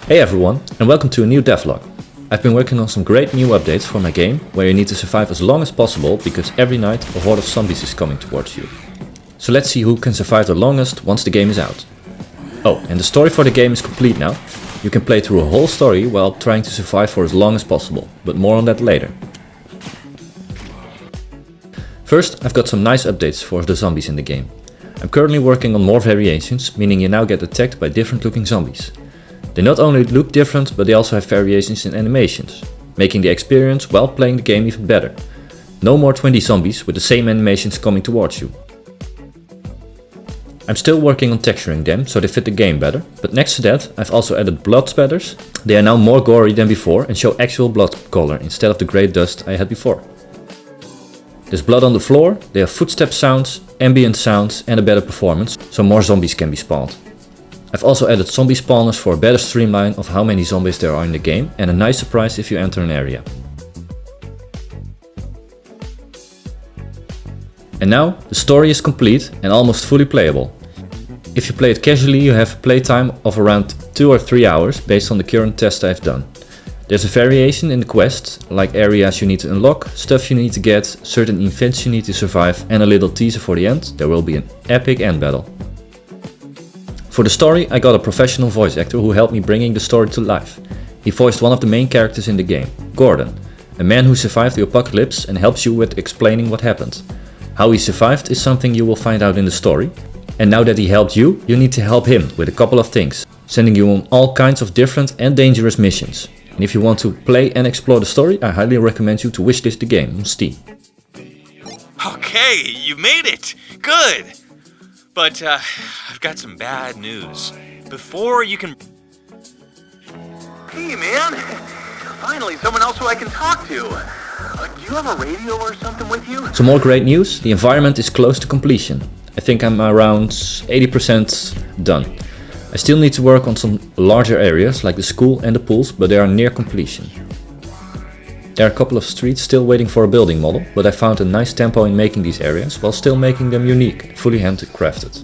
Hey everyone, and welcome to a new devlog. I've been working on some great new updates for my game, where you need to survive as long as possible because every night a horde of zombies is coming towards you. So let's see who can survive the longest once the game is out. Oh, and the story for the game is complete now. You can play through a whole story while trying to survive for as long as possible, but more on that later. First, I've got some nice updates for the zombies in the game. I'm currently working on more variations, meaning you now get attacked by different looking zombies. They not only look different, but they also have variations in animations, making the experience while playing the game even better. No more 20 zombies with the same animations coming towards you. I'm still working on texturing them so they fit the game better, but next to that I've also added blood spatters. They are now more gory than before and show actual blood color instead of the grey dust I had before. There's blood on the floor, they have footstep sounds, ambient sounds and a better performance, so more zombies can be spawned. I've also added zombie spawners for a better streamline of how many zombies there are in the game and a nice surprise if you enter an area. And now, the story is complete and almost fully playable. If you play it casually, you have a playtime of around 2 or 3 hours based on the current test I've done. There's a variation in the quests, like areas you need to unlock, stuff you need to get, certain events you need to survive and a little teaser for the end. There will be an epic end battle. For the story, I got a professional voice actor who helped me bringing the story to life. He voiced one of the main characters in the game, Gordon, a man who survived the apocalypse and helps you with explaining what happened. How he survived is something you will find out in the story. And now that he helped you, you need to help him with a couple of things, sending you on all kinds of different and dangerous missions. And if you want to play and explore the story, I highly recommend you to wishlist the game on Steam. Okay, you made it! Good! But, I've got some bad news. Before you can... Hey, man! Finally, someone else who I can talk to. Do you have a radio or something with you? Some more great news, the environment is close to completion. I think I'm around 80% done. I still need to work on some larger areas like the school and the pools, but they are near completion. There are a couple of streets still waiting for a building model, but I found a nice tempo in making these areas while still making them unique, fully handcrafted.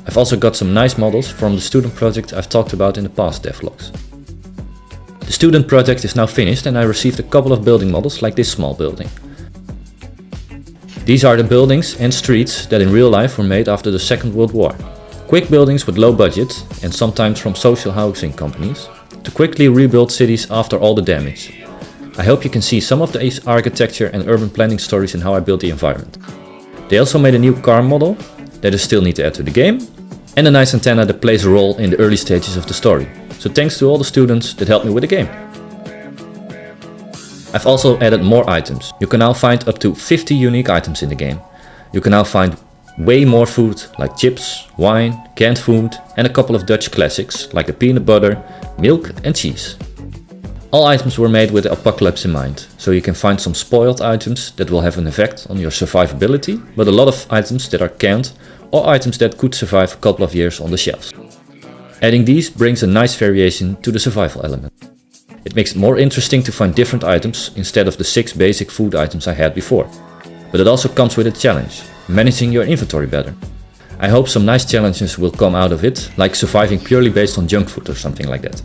I've also got some nice models from the student project I've talked about in the past devlogs. The student project is now finished and I received a couple of building models like this small building. These are the buildings and streets that in real life were made after the Second World War. Quick buildings with low budget and sometimes from social housing companies to quickly rebuild cities after all the damage. I hope you can see some of the architecture and urban planning stories in how I built the environment. They also made a new car model that I still need to add to the game and a nice antenna that plays a role in the early stages of the story. So thanks to all the students that helped me with the game. I've also added more items. You can now find up to 50 unique items in the game. You can now find way more food like chips, wine, canned food and a couple of Dutch classics like the peanut butter, milk and cheese. All items were made with the apocalypse in mind, so you can find some spoiled items that will have an effect on your survivability, but a lot of items that are canned or items that could survive a couple of years on the shelves. Adding these brings a nice variation to the survival element. It makes it more interesting to find different items instead of the 6 basic food items I had before. But it also comes with a challenge, managing your inventory better. I hope some nice challenges will come out of it, like surviving purely based on junk food or something like that.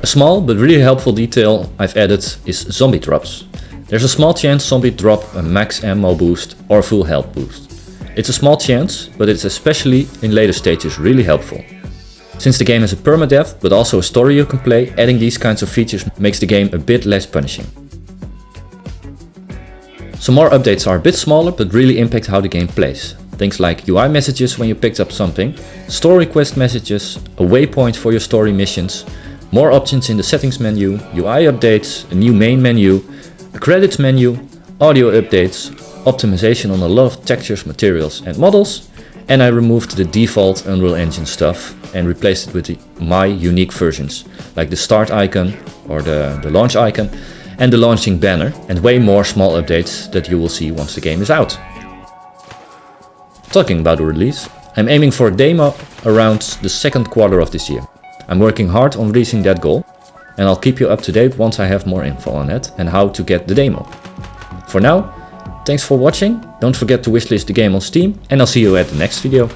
A small but really helpful detail I've added is zombie drops. There's a small chance zombie drop a max ammo boost or full health boost. It's a small chance, but it's especially in later stages really helpful. Since the game has a permadeath but also a story you can play, adding these kinds of features makes the game a bit less punishing. Some more updates are a bit smaller but really impact how the game plays. Things like UI messages when you picked up something, story quest messages, a waypoint for your story missions, more options in the settings menu, UI updates, a new main menu, a credits menu, audio updates, optimization on a lot of textures, materials and models, and I removed the default Unreal Engine stuff and replaced it with my unique versions, like the start icon or the launch icon and the launching banner, and way more small updates that you will see once the game is out. Talking about the release, I'm aiming for a demo around the second quarter of this year. I'm working hard on reaching that goal and I'll keep you up to date once I have more info on it and how to get the demo. For now, thanks for watching, don't forget to wishlist the game on Steam and I'll see you at the next video.